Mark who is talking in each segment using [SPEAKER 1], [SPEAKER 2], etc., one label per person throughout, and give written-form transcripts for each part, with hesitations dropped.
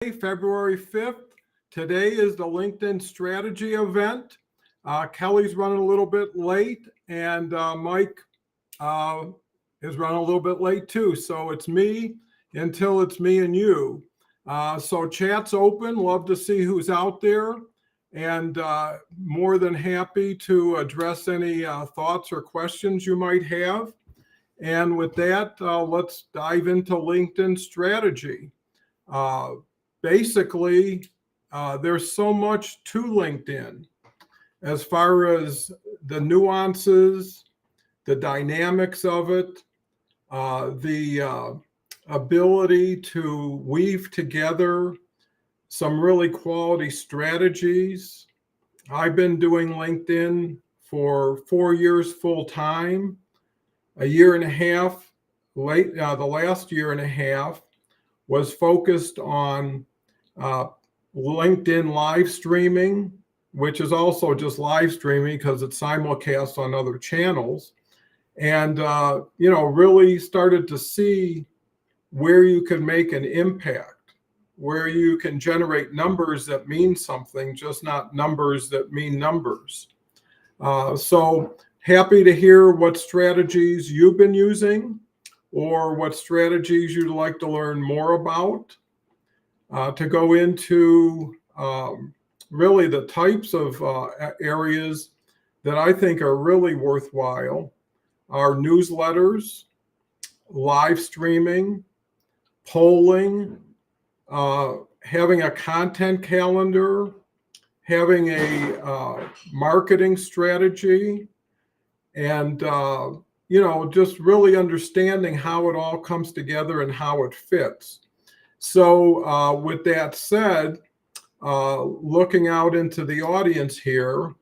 [SPEAKER 1] February 5th. Today is the LinkedIn strategy event. Kelly's running a little bit late, and Mike uh, is running a little bit late too. So it's me until it's me and you. So chat's open. Love to see who's out there, and more than happy to address any thoughts or questions you might have. And with that, let's dive into LinkedIn strategy. Uh, Basically, there's so much to LinkedIn as far as the nuances, the dynamics of it, the ability to weave together some really quality strategies. I've been doing LinkedIn for 4 years full time, a year and a half late, the last year and a half was focused on uh, LinkedIn live streaming, which is also just live streaming because it's simulcast on other channels. And, really started to see where you can make an impact, where you can generate numbers that mean something, just not numbers that mean numbers. So happy to hear what strategies you've been using or what strategies you'd like to learn more about. To go into really the types of areas that I think are really worthwhile are newsletters, live streaming, polling, having a content calendar, having a marketing strategy, and just really understanding how it all comes together and how it fits. So with that said, looking out into the audience here,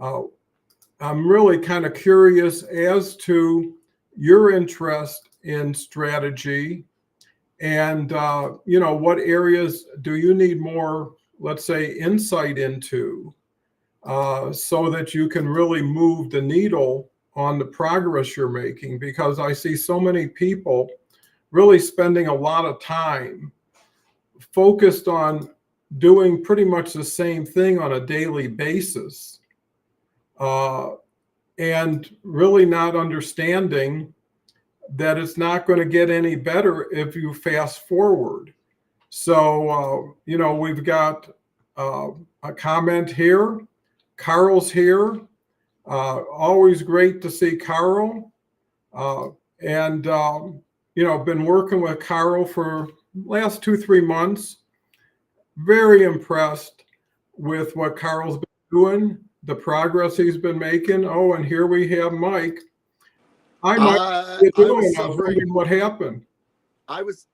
[SPEAKER 1] I'm really kind of curious as to your interest in strategy and, what areas do you need more, let's say, insight into so that you can really move the needle on the progress you're making? Because I see so many people really spending a lot of time focused on doing pretty much the same thing on a daily basis, and really not understanding that it's not going to get any better if you fast forward. So, we've got a comment here. Carl's here. Always great to see Carl. And been working with Carl for last 2-3 months. Very impressed with what Carl's been doing, the progress he's been making. Oh, and here we have Mike. Hi, Mike. How you doing? I was wondering what happened.
[SPEAKER 2] I was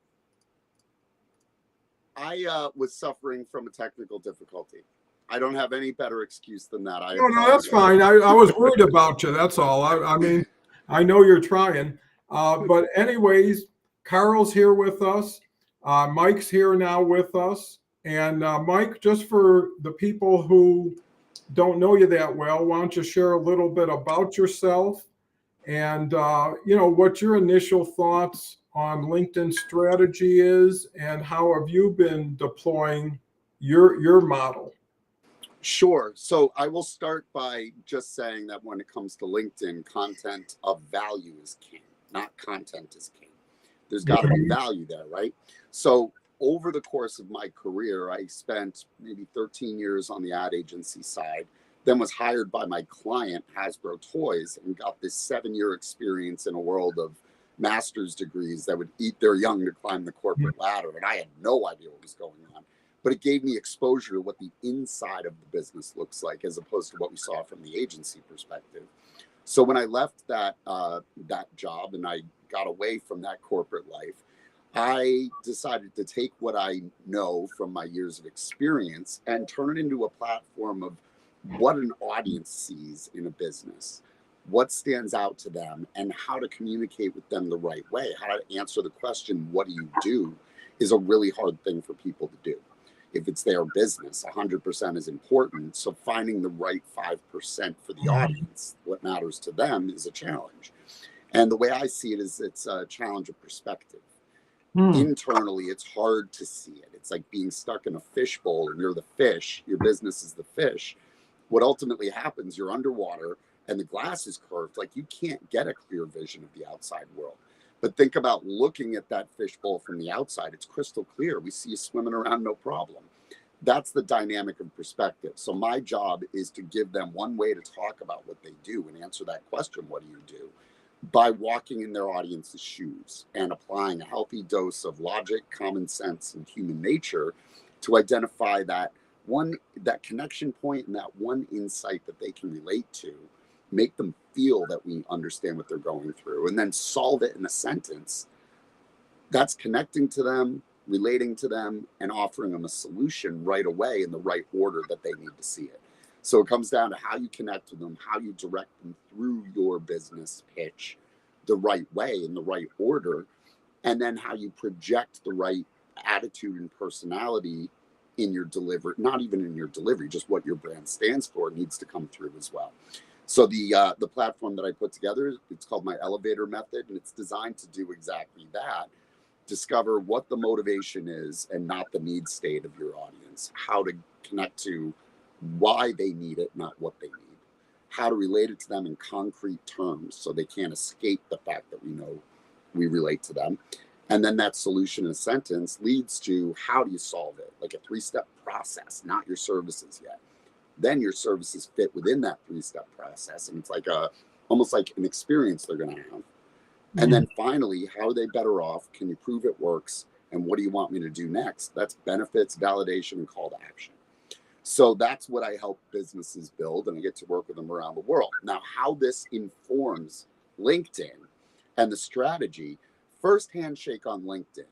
[SPEAKER 2] suffering from a technical difficulty. I don't have any better excuse than that.
[SPEAKER 1] No, that's fine. I was worried about you. That's all. I mean, I know you're trying. But anyways, Carl's here with us. Mike's here now with us. And Mike, just for the people who don't know you that well, why don't you share a little bit about yourself and, what your initial thoughts on LinkedIn strategy is and how have you been deploying your model?
[SPEAKER 2] Sure. So I will start by just saying that when it comes to LinkedIn, content of value is king, not content is king. There's got to be value there, right? So over the course of my career, I spent maybe 13 years on the ad agency side, then was hired by my client, Hasbro Toys, and got this 7-year experience in a world of master's degrees that would eat their young to climb the corporate ladder. And I had no idea what was going on. But it gave me exposure to what the inside of the business looks like, as opposed to what we saw from the agency perspective. So when I left that job and I got away from that corporate life, I decided to take what I know from my years of experience and turn it into a platform of what an audience sees in a business, what stands out to them, and how to communicate with them the right way. How to answer the question, what do you do, is a really hard thing for people to do. If it's their business, 100% is important. So finding the right 5% for the audience, what matters to them, is a challenge. And the way I see it is it's a challenge of perspective. Internally, it's hard to see it. It's like being stuck in a fishbowl and you're the fish, your business is the fish. What ultimately happens, you're underwater and the glass is curved. Like you can't get a clear vision of the outside world. But think about looking at that fishbowl from the outside. It's crystal clear. We see you swimming around, no problem. That's the dynamic of perspective. So my job is to give them one way to talk about what they do and answer that question, what do you do? By walking in their audience's shoes and applying a healthy dose of logic, common sense, and human nature to identify that connection point and that one insight that they can relate to, make them feel that we understand what they're going through, and then solve it in a sentence. That's connecting to them, relating to them, and offering them a solution right away in the right order that they need to see it. So it comes down to how you connect with them, how you direct them through your business pitch the right way in the right order, and then how you project the right attitude and personality in your delivery, not even in your delivery, just what your brand stands for needs to come through as well. So the platform that I put together, it's called my Elevator Method, and it's designed to do exactly that. Discover what the motivation is and not the need state of your audience, how to connect to why they need it, not what they need, how to relate it to them in concrete terms so they can't escape the fact that we know we relate to them. And then that solution in a sentence leads to how do you solve it, like a 3-step process, not your services yet. Then your services fit within that 3-step process. And it's like almost like an experience they're going to have. And then finally, how are they better off? Can you prove it works? And what do you want me to do next? That's benefits, validation, and call to action. So that's what I help businesses build, and I get to work with them around the world. Now, how this informs LinkedIn and the strategy, first handshake on LinkedIn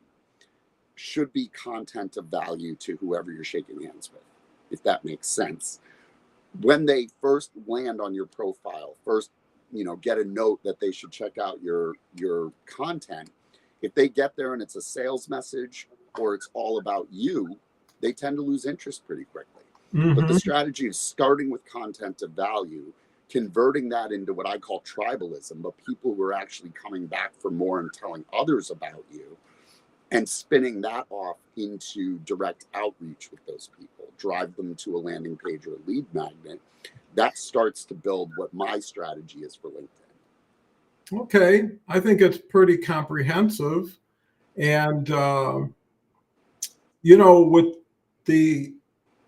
[SPEAKER 2] should be content of value to whoever you're shaking hands with, if that makes sense. When they first land on your profile, first, get a note that they should check out your content. If they get there and it's a sales message or it's all about you, they tend to lose interest pretty quickly. But the strategy is starting with content of value, converting that into what I call tribalism, but people who are actually coming back for more and telling others about you, and spinning that off into direct outreach with those people, drive them to a landing page or a lead magnet. That starts to build what my strategy is for LinkedIn.
[SPEAKER 1] Okay, I think it's pretty comprehensive. And, with the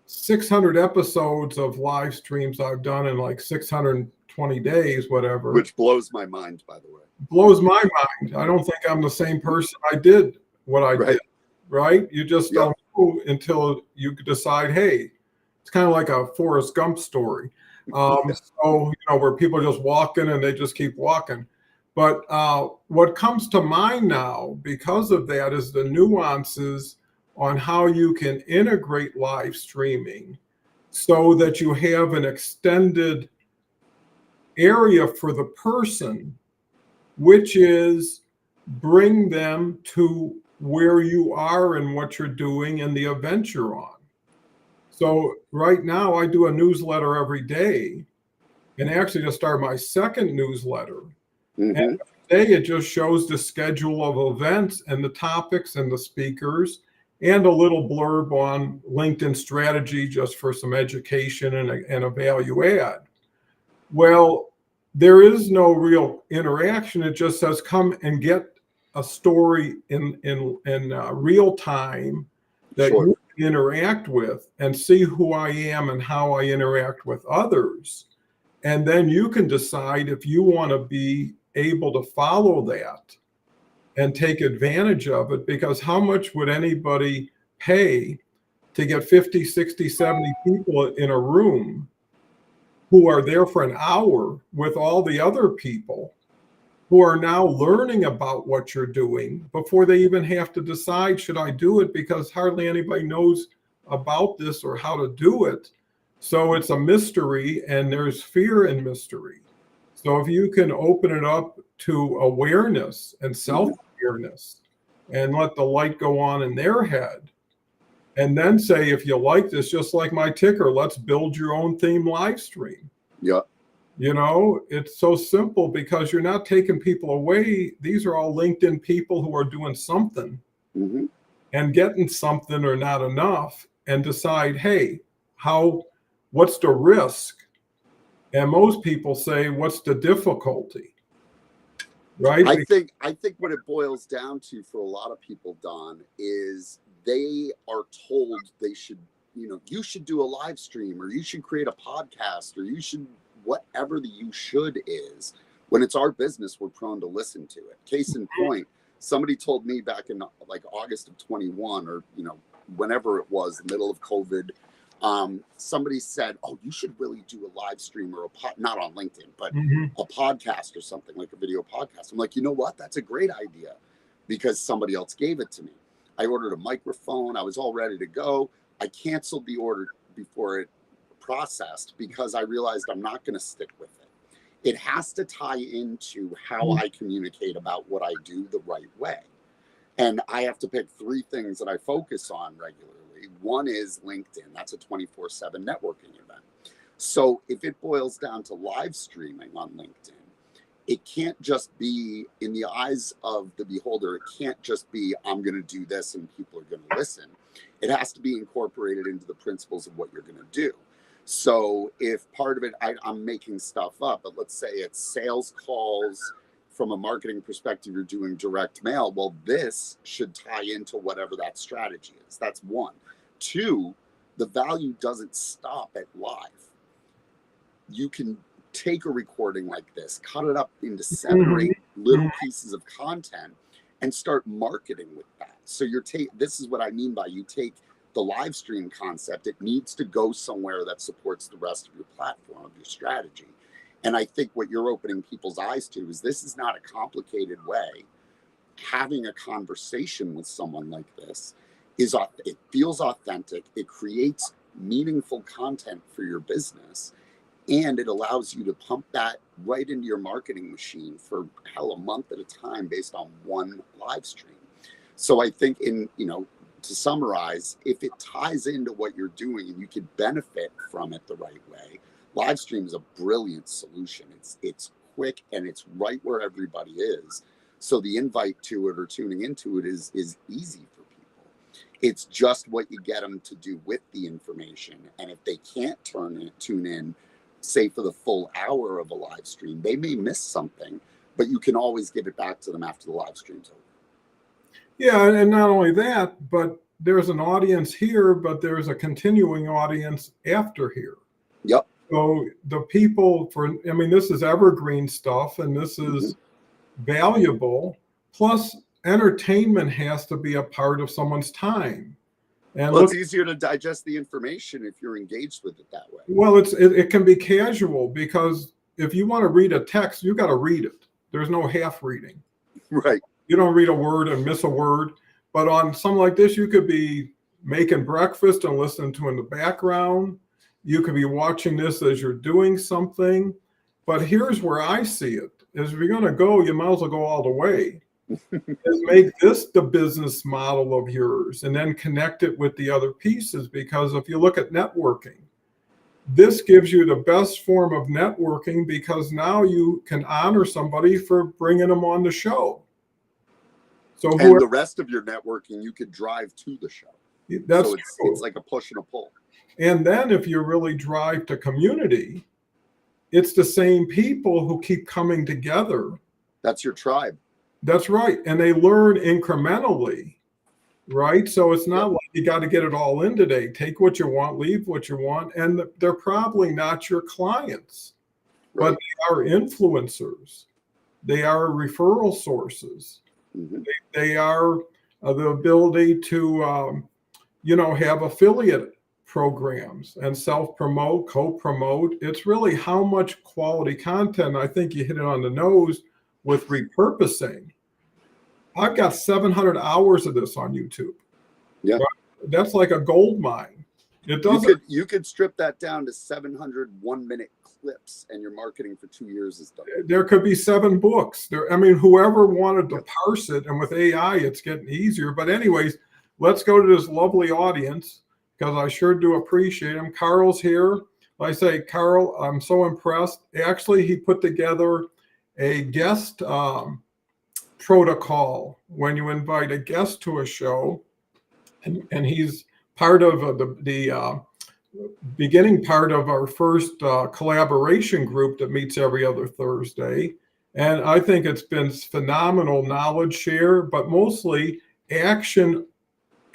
[SPEAKER 1] 600 episodes of live streams I've done in like 620 days, whatever.
[SPEAKER 2] Which blows my mind, by the way.
[SPEAKER 1] Blows my mind. I don't think I'm the same person I did what I did, right? You just don't know until you decide, hey, it's kind of like a Forrest Gump story. So, where people are just walking and they just keep walking. But what comes to mind now because of that is the nuances on how you can integrate live streaming so that you have an extended area for the person, which is bring them to where you are and what you're doing and the event you're on. So right now I do a newsletter every day, and actually just started my second newsletter. And every day it just shows the schedule of events and the topics and the speakers, and a little blurb on LinkedIn strategy just for some education and a value add. Well, there is no real interaction. It just says come and get a story in real time that you can interact with and see who I am and how I interact with others. And then you can decide if you want to be able to follow that and take advantage of it, because how much would anybody pay to get 50, 60, 70 people in a room who are there for an hour with all the other people who are now learning about what you're doing before they even have to decide, should I do it? Because hardly anybody knows about this or how to do it. So it's a mystery, and there's fear in mystery. So if you can open it up to awareness and self-awareness and let the light go on in their head, and then say, if you like this, just like my ticker, let's build your own theme live stream.
[SPEAKER 2] Yeah.
[SPEAKER 1] It's so simple because you're not taking people away. These are all LinkedIn people who are doing something.
[SPEAKER 2] Hmm.
[SPEAKER 1] and getting something or not enough and decide, hey, what's the risk? And most people say, what's the difficulty? Right?
[SPEAKER 2] I think what it boils down to for a lot of people, Don, is they are told they should, you should do a live stream, or you should create a podcast, or you should, whatever the you should is. When it's our business, we're prone to listen to it. Case in point, somebody told me back in like August of 21, or whenever it was, the middle of COVID. Somebody said, "Oh, you should really do a live stream or not on LinkedIn, but a podcast or something, like a video podcast." I'm like, you know what? That's a great idea, because somebody else gave it to me. I ordered a microphone. I was all ready to go. I canceled the order before it processed because I realized I'm not going to stick with it. It has to tie into how I communicate about what I do the right way. And I have to pick 3 things that I focus on regularly. One is LinkedIn. That's a 24/7 networking event. So if it boils down to live streaming on LinkedIn, it can't just be, in the eyes of the beholder, it can't just be, I'm going to do this and people are going to listen. It has to be incorporated into the principles of what you're going to do. So if part of it, I'm making stuff up, but let's say it's sales calls. From a marketing perspective, you're doing direct mail. Well, this should tie into whatever that strategy is. That's 1. 2, the value doesn't stop at live. You can take a recording like this, cut it up into 7 or 8 little pieces of content, and start marketing with that. So this is what I mean by, you take the live stream concept, it needs to go somewhere that supports the rest of your platform, of your strategy. And I think what you're opening people's eyes to is, this is not a complicated way. Having a conversation with someone like this it feels authentic. It creates meaningful content for your business, and it allows you to pump that right into your marketing machine for a month at a time based on 1 live stream. So I think, to summarize, if it ties into what you're doing and you can benefit from it the right way, live stream is a brilliant solution. It's quick and it's right where everybody is. So the invite to it or tuning into it is easy for people. It's just what you get them to do with the information. And if they can't tune in, say for the full hour of a live stream, they may miss something, but you can always give it back to them after the live stream's over.
[SPEAKER 1] Yeah, and not only that, but there's an audience here, but there's a continuing audience after here.
[SPEAKER 2] Yep.
[SPEAKER 1] So the people this is evergreen stuff, and this is valuable. Plus, entertainment has to be a part of someone's time. And
[SPEAKER 2] it's easier to digest the information if you're engaged with it that way.
[SPEAKER 1] Well, it can be casual, because if you want to read a text, you got to read it. There's no half reading.
[SPEAKER 2] Right.
[SPEAKER 1] You don't read a word and miss a word. But on something like this, you could be making breakfast and listening to in the background. You could be watching this as you're doing something. But here's where I see it, is if you're going to go, you might as well go all the way. Is make this the business model of yours, and then connect it with the other pieces. Because if you look at networking, this gives you the best form of networking, because now you can honor somebody for bringing them on the show. So
[SPEAKER 2] and the rest of your networking, you could drive to the show.
[SPEAKER 1] That's
[SPEAKER 2] so it's like a push and a pull.
[SPEAKER 1] And then if you really drive to community, it's the same people who keep coming together.
[SPEAKER 2] That's your tribe.
[SPEAKER 1] That's right. And they learn incrementally, right? So it's not like you got to get it all in today. Take what you want, leave what you want. And they're probably not your clients, but they are influencers. They are referral sources. They are the ability to, have affiliate programs and self-promote, co-promote. It's really how much quality content. I think you hit it on the nose with repurposing. I've got 700 hours of this on YouTube.
[SPEAKER 2] Yeah.
[SPEAKER 1] Right? That's like a gold mine. It doesn't.
[SPEAKER 2] You could strip that down to 700 1-minute clips, and your marketing for 2 years is done.
[SPEAKER 1] There could be 7 books. Whoever wanted to parse it, and with AI, it's getting easier. But anyways, let's go to this lovely audience, because I sure do appreciate him. Carl's here. I say, Carl, I'm so impressed. Actually, he put together a guest protocol when you invite a guest to a show, and he's part of the beginning part of our first collaboration group that meets every other Thursday. And I think it's been phenomenal knowledge share, but mostly action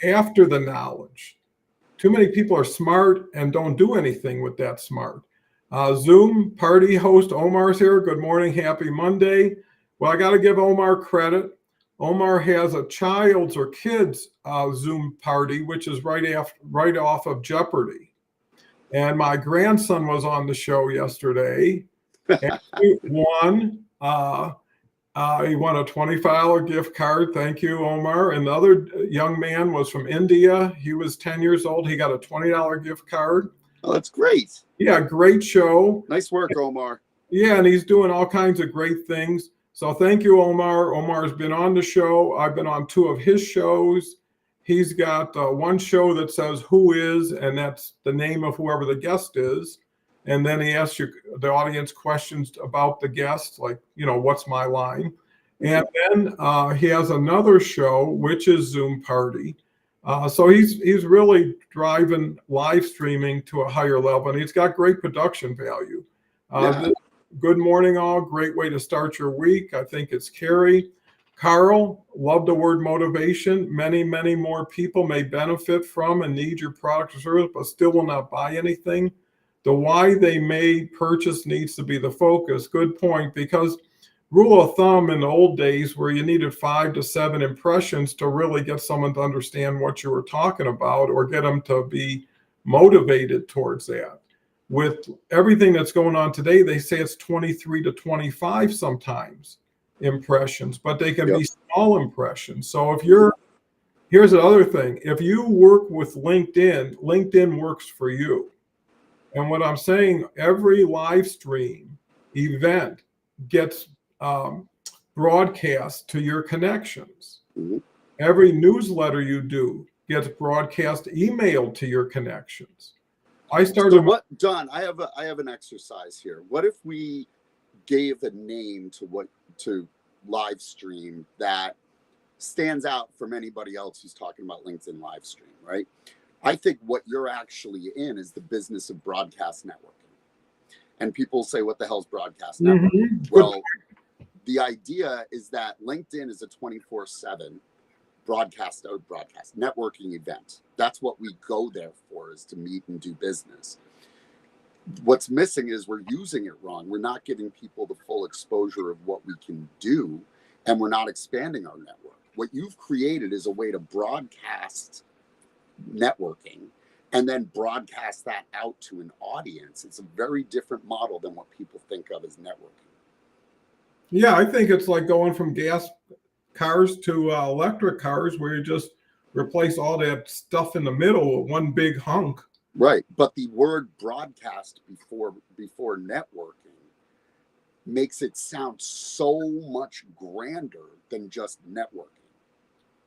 [SPEAKER 1] after the knowledge. Too many people are smart and don't do anything with that smart. Zoom party host Omar's here. Good morning. Happy Monday. Well, I got to give Omar credit. Omar has a child's or kids Zoom party, which is right off of Jeopardy. And my grandson was on the show yesterday. And he won. He won a $25 gift card. Thank you, Omar. And the other young man was from India. He was 10 years old. He got a $20 gift card.
[SPEAKER 2] Oh, that's great.
[SPEAKER 1] Yeah, great show.
[SPEAKER 2] Nice work, Omar.
[SPEAKER 1] Yeah, and he's doing all kinds of great things. So thank you, Omar. Omar's been on the show. I've been on 2 of his shows. He's got one show that says who is, and that's the name of whoever the guest is. And then he asks you, the audience, questions about the guest, like, what's my line? And then he has another show, which is Zoom Party. So he's really driving live streaming to a higher level, and he's got great production value. Good morning, all. Great way to start your week. I think it's Carrie. Carl, love the word motivation. Many, many more people may benefit from and need your product or service, but still will not buy anything. The why they may purchase needs to be the focus. Good point, because rule of thumb in the old days where you needed 5 to 7 impressions to really get someone to understand what you were talking about or get them to be motivated towards that. With everything that's going on today, they say it's 23 to 25 sometimes impressions, but they can be small impressions. So here's the other thing. If you work with LinkedIn, LinkedIn works for you. And what I'm saying, every live stream event gets broadcast to your connections.
[SPEAKER 2] Mm-hmm.
[SPEAKER 1] Every newsletter you do gets broadcast emailed to your connections.
[SPEAKER 2] Don, I have an exercise here. What if we gave a name to live stream that stands out from anybody else who's talking about LinkedIn live stream, right? I think what you're actually in is the business of broadcast networking. And people say, what the hell's broadcast networking?
[SPEAKER 1] Mm-hmm.
[SPEAKER 2] Well, the idea is that LinkedIn is a 24/7 broadcast networking event. That's what we go there for, is to meet and do business. What's missing is we're using it wrong. We're not giving people the full exposure of what we can do, and we're not expanding our network. What you've created is a way to broadcast networking and then broadcast that out to an audience. It's a very different model than what people think of as networking.
[SPEAKER 1] Yeah, I think it's like going from gas cars to electric cars, where you just replace all that stuff in the middle with one big hunk.
[SPEAKER 2] Right, but the word broadcast before networking makes it sound so much grander than just networking.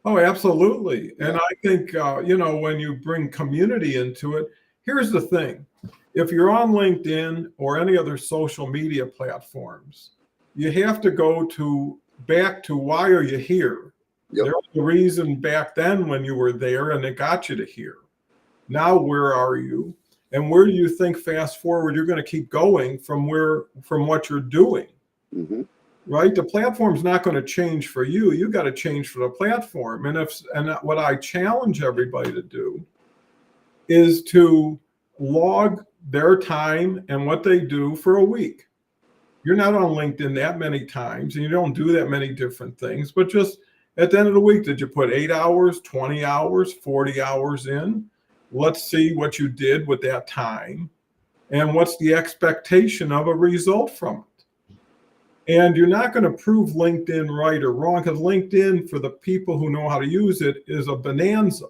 [SPEAKER 1] Oh, absolutely. And I think, when you bring community into it, here's the thing. If you're on LinkedIn or any other social media platforms, you have to go back to why are you here? Yep. There was a reason back then when you were there and it got you to here. Now, where are you? And where do you think fast forward you're going to keep going from what you're doing?
[SPEAKER 2] Mm-hmm.
[SPEAKER 1] Right? The platform's not going to change for you. You got to change for the platform. And what I challenge everybody to do is to log their time and what they do for a week. You're not on LinkedIn that many times, and you don't do that many different things, but just at the end of the week, did you put 8 hours, 20 hours, 40 hours in? Let's see what you did with that time, and what's the expectation of a result from it. And you're not going to prove LinkedIn right or wrong, because LinkedIn, for the people who know how to use it, is a bonanza.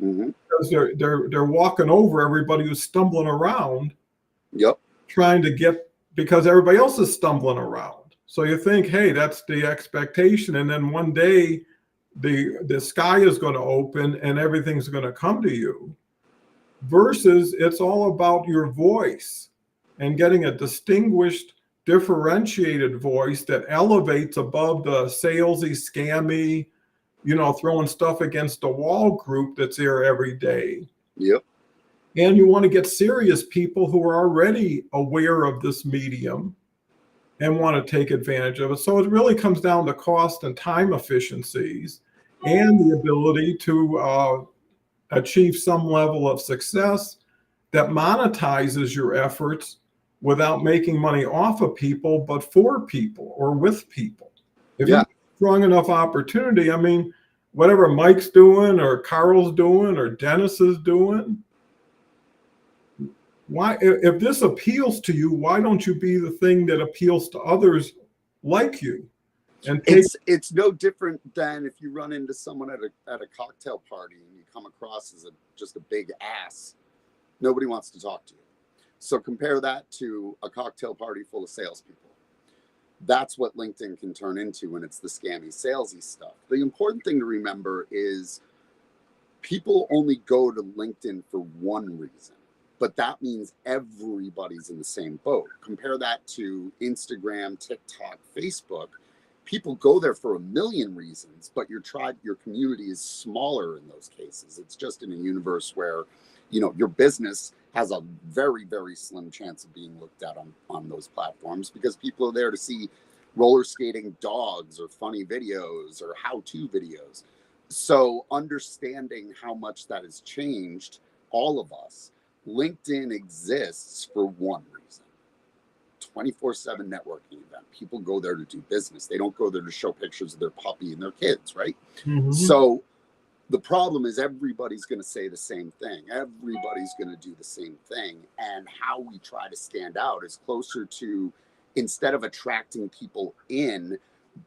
[SPEAKER 2] Mm-hmm.
[SPEAKER 1] Because they're walking over everybody who's stumbling around, trying to get, because everybody else is stumbling around. So you think, hey, that's the expectation, and then one day the sky is going to open and everything's going to come to you. Versus it's all about your voice and getting a distinguished differentiated voice that elevates above the salesy, scammy, throwing stuff against the wall group that's there every day.
[SPEAKER 2] Yep.
[SPEAKER 1] And you want to get serious people who are already aware of this medium and want to take advantage of it. So it really comes down to cost and time efficiencies and the ability to achieve some level of success that monetizes your efforts without making money off of people, but for people or with people. If you have strong enough opportunity, I mean, whatever Mike's doing or Carl's doing or Dennis is doing, why, if this appeals to you, why don't you be the thing that appeals to others like you? And
[SPEAKER 2] it's no different than if you run into someone at a cocktail party and you come across as just a big ass. Nobody wants to talk to you. So compare that to a cocktail party full of salespeople. That's what LinkedIn can turn into when it's the scammy, salesy stuff. The important thing to remember is people only go to LinkedIn for one reason, but that means everybody's in the same boat. Compare that to Instagram, TikTok, Facebook. People go there for a million reasons, but your community is smaller in those cases. It's just in a universe where, your business has a very, very slim chance of being looked at on those platforms because people are there to see roller skating dogs or funny videos or how-to videos. So understanding how much that has changed all of us, LinkedIn exists for one reason. 24/7 networking event. People go there to do business. They don't go there to show pictures of their puppy and their kids, right? Mm-hmm. So the problem is everybody's going to say the same thing. Everybody's going to do the same thing. And how we try to stand out is closer to, instead of attracting people in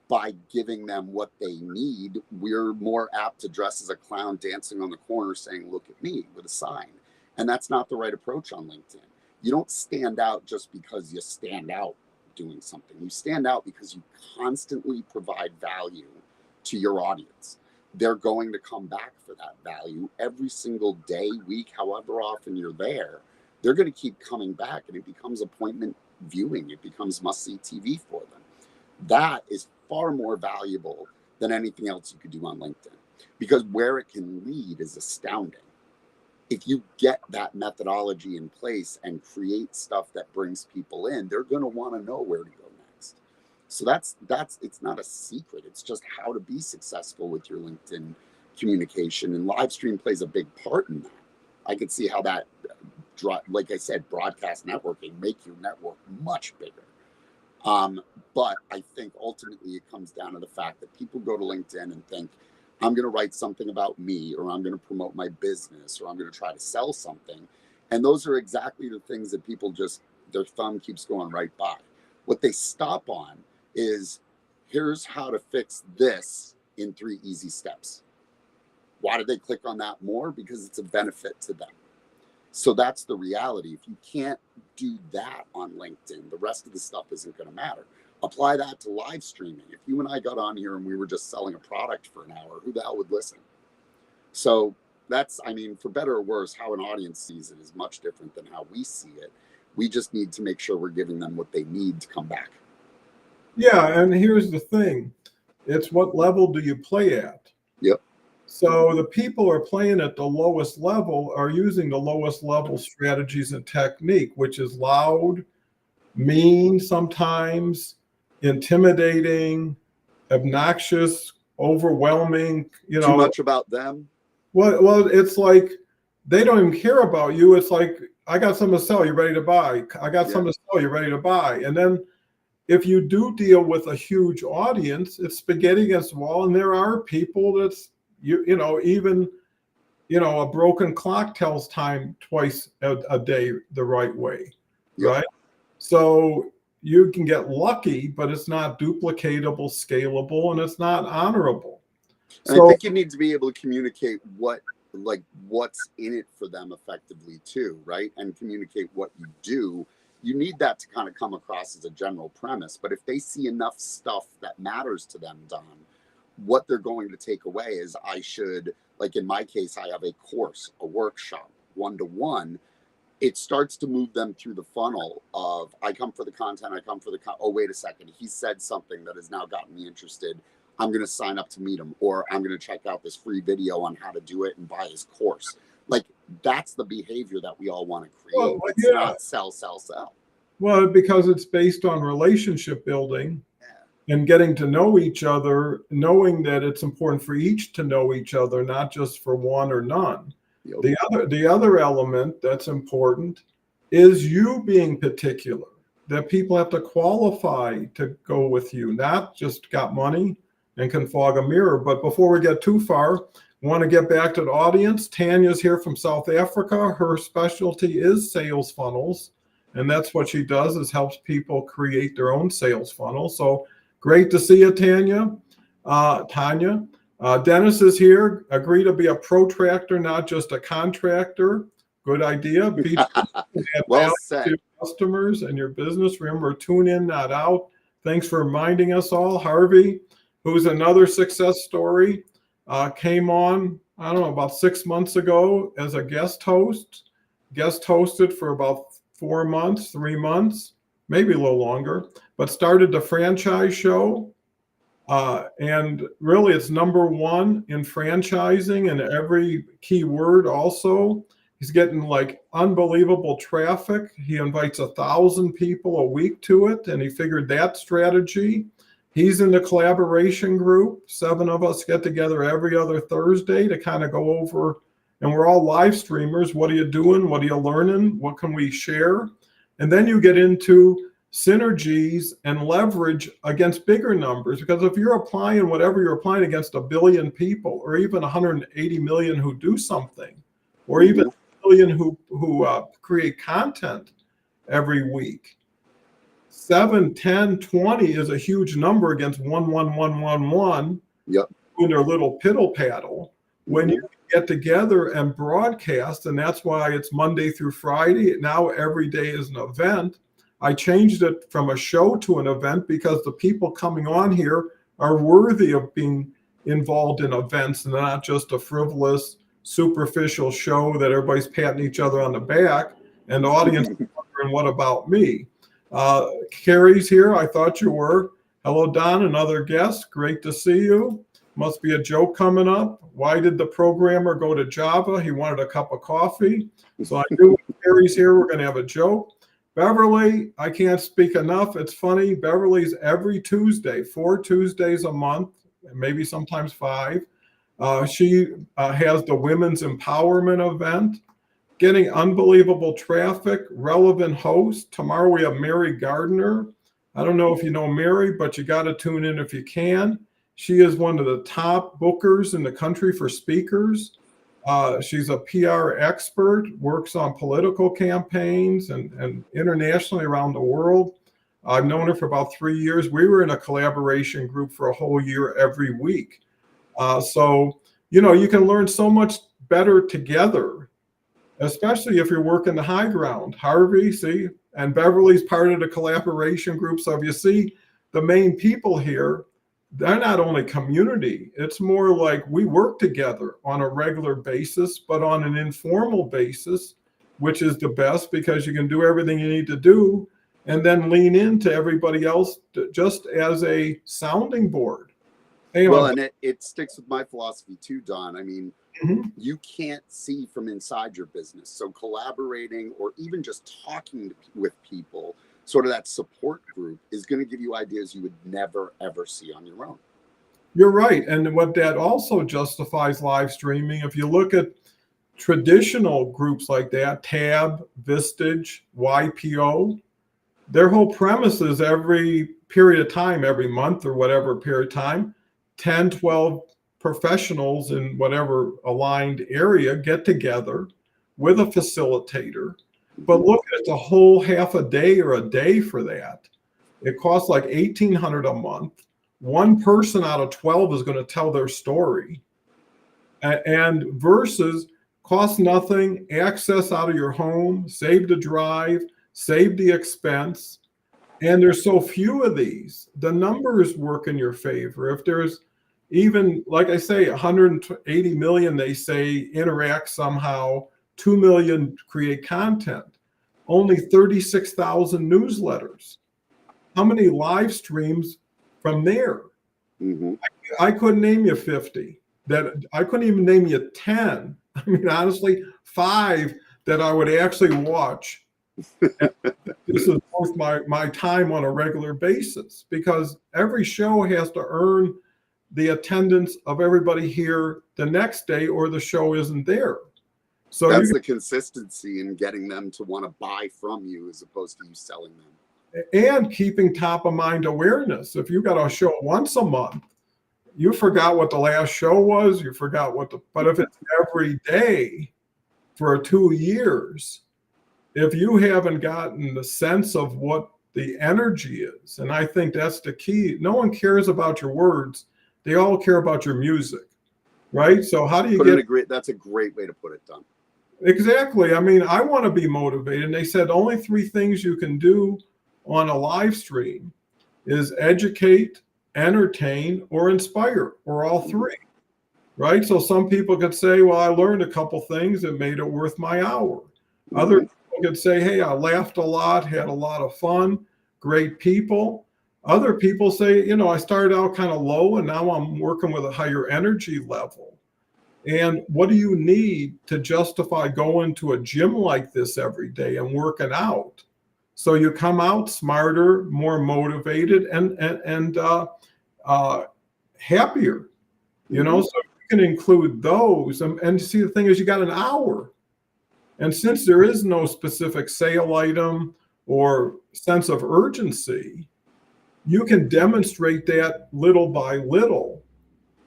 [SPEAKER 2] by giving them what they need, we're more apt to dress as a clown dancing on the corner saying, "Look at me," with a sign. And that's not the right approach on LinkedIn. You don't stand out just because you stand out doing something. You stand out because you constantly provide value to your audience. They're going to come back for that value every single day, week, however often you're there. They're going to keep coming back, and it becomes appointment viewing. It becomes must-see TV for them. That is far more valuable than anything else you could do on LinkedIn, because where it can lead is astounding. If you get that methodology in place and create stuff that brings people in, they're going to want to know where to go next. So that's it's not a secret. It's just how to be successful with your LinkedIn communication, and live stream plays a big part in that. I could see how that, like I said, broadcast networking make your network much bigger. But I think ultimately it comes down to the fact that people go to LinkedIn and think, I'm going to write something about me, or I'm going to promote my business, or I'm going to try to sell something. And those are exactly the things that people just, their thumb keeps going right by. What they stop on is, here's how to fix this in 3 easy steps. Why do they click on that more? Because it's a benefit to them. So that's the reality. If you can't do that on LinkedIn, the rest of the stuff isn't going to matter. Apply that to live streaming. If you and I got on here and we were just selling a product for an hour, who the hell would listen? So that's, I mean, for better or worse, how an audience sees it is much different than how we see it. We just need to make sure we're giving them what they need to come back.
[SPEAKER 1] Yeah, and here's the thing. It's what level do you play at?
[SPEAKER 2] Yep.
[SPEAKER 1] So the people who are playing at the lowest level are using the lowest level strategies and technique, which is loud, mean sometimes, intimidating, obnoxious, overwhelming,
[SPEAKER 2] Too much about them.
[SPEAKER 1] Well, it's like they don't even care about you. It's like, I got something to sell, you ready to buy? I got something to sell, you ready to buy? And then if you do deal with a huge audience, it's spaghetti against the wall. And there are people that's, even a broken clock tells time twice a day the right way, right? So you can get lucky, but it's not duplicatable, scalable, and it's not honorable.
[SPEAKER 2] And I think you need to be able to communicate what's in it for them effectively too, right? And communicate what you do. You need that to kind of come across as a general premise. But if they see enough stuff that matters to them, Don, what they're going to take away is, I should, like in my case, I have a course, a workshop, 1-to-1. it starts to move them through the funnel of, I come for the content, oh, wait a second, he said something that has now gotten me interested. I'm going to sign up to meet him, or I'm going to check out this free video on how to do it and buy his course. Like, that's the behavior that we all want to create.
[SPEAKER 1] Well,
[SPEAKER 2] It's
[SPEAKER 1] yeah.
[SPEAKER 2] not sell, sell, sell.
[SPEAKER 1] Well, because it's based on relationship building and getting to know each other, knowing that it's important for each to know each other, not just for one or none.
[SPEAKER 2] Yep.
[SPEAKER 1] The other element that's important is you being particular, that people have to qualify to go with you, not just got money and can fog a mirror. But before we get too far, want to get back to the audience. Tanya's here from South Africa. Her specialty is sales funnels. And that's what she does, is helps people create their own sales funnel. So great to see you, Tanya. Dennis is here. Agree to be a protractor, not just a contractor. Good idea. Be
[SPEAKER 2] Well said.
[SPEAKER 1] to customers and your business. Remember, tune in, not out. Thanks for reminding us all. Harvey, who's another success story, came on, I don't know, about 6 months ago as a guest host. Guest hosted for about 4 months, 3 months, maybe a little longer, but started the franchise show. And really, it's #1 in franchising and every key word also. He's getting like unbelievable traffic. He invites 1,000 people a week to it, and he figured that strategy. He's in the collaboration group. 7 of us get together every other Thursday to kind of go over, and we're all live streamers. What are you doing? What are you learning? What can we share? And then you get into synergies and leverage against bigger numbers, because if you're applying whatever you're applying against 1 billion people, or even 180 million who do something, or even 1 billion who create content every week, 7, 10, 20 is a huge number against 1, 1, 1, 1, 1.
[SPEAKER 2] Yep.
[SPEAKER 1] In their little piddle paddle. When you get together and broadcast, and that's why it's Monday through Friday. Now every day is an event. I changed it from a show to an event because the people coming on here are worthy of being involved in events and not just a frivolous, superficial show that everybody's patting each other on the back and the audience is wondering, what about me? Carrie's here. I thought you were. Hello, Don, another guest. Great to see you. Must be a joke coming up. Why did the programmer go to Java? He wanted a cup of coffee. So I knew when Carrie's here, we're going to have a joke. Beverly, I can't speak enough. It's funny. Beverly's every Tuesday, 4 Tuesdays a month, maybe sometimes 5. She has the Women's Empowerment event, getting unbelievable traffic, relevant hosts. Tomorrow we have Mary Gardner. I don't know if you know Mary, but you got to tune in if you can. She is one of the top bookers in the country for speakers. She's a PR expert, works on political campaigns and internationally around the world. I've known her for about 3 years. We were in a collaboration group for a whole year every week. So, you know, you can learn so much better together, especially if you're working the high ground. Harvey, see, and Beverly's part of the collaboration group. So if you see the main people here, they're not only community, it's more like we work together on a regular basis, but on an informal basis, which is the best because you can do everything you need to do and then lean into everybody else just as a sounding board.
[SPEAKER 2] Well, and it sticks with my philosophy too, Don. I mean, you can't see from inside your business. So collaborating or even just talking with people, sort of that support group, is going to give you ideas you would never, ever see on your own.
[SPEAKER 1] You're right. And what that also justifies live streaming, if you look at traditional groups like that, Tab, Vistage, YPO, their whole premise is every period of time, every month or whatever period of time, 10, 12 professionals in whatever aligned area get together with a facilitator. But look, it's a whole half a day or a day for that. It costs like $1,800 a month. One person out of 12 is going to tell their story. And versus cost nothing, access out of your home, save the drive, save the expense. And there's so few of these. The numbers work in your favor. If there's even, like I say, 180 million, they say, interact somehow 2 million create content, only 36,000 newsletters. How many live streams from there?
[SPEAKER 2] Mm-hmm.
[SPEAKER 1] I couldn't name you 50. That I couldn't even name you 10. I mean, honestly, 5 that I would actually watch. This is worth my time on a regular basis, because every show has to earn the attendance of everybody here the next day, or the show isn't there. So
[SPEAKER 2] that's the consistency in getting them to want to buy from you as opposed to you selling them.
[SPEAKER 1] And keeping top of mind awareness. If you got a show once a month, you forgot what the last show was, you forgot but if it's every day for 2 years, if you haven't gotten the sense of what the energy is, and I think that's the key. No one cares about your words. They all care about your music, right? So how do you
[SPEAKER 2] that's a great way to put it, Don.
[SPEAKER 1] Exactly. I mean, I want to be motivated. And they said only 3 things you can do on a live stream is educate, entertain, or inspire, or all 3, right? So some people could say, well, I learned a couple things that made it worth my hour. Other people could say, hey, I laughed a lot, had a lot of fun, great people. Other people say, I started out kind of low and now I'm working with a higher energy level. And what do you need to justify going to a gym like this every day and working out? So you come out smarter, more motivated, and happier. So you can include those. And see, the thing is, you got an hour. And since there is no specific sale item or sense of urgency, you can demonstrate that little by little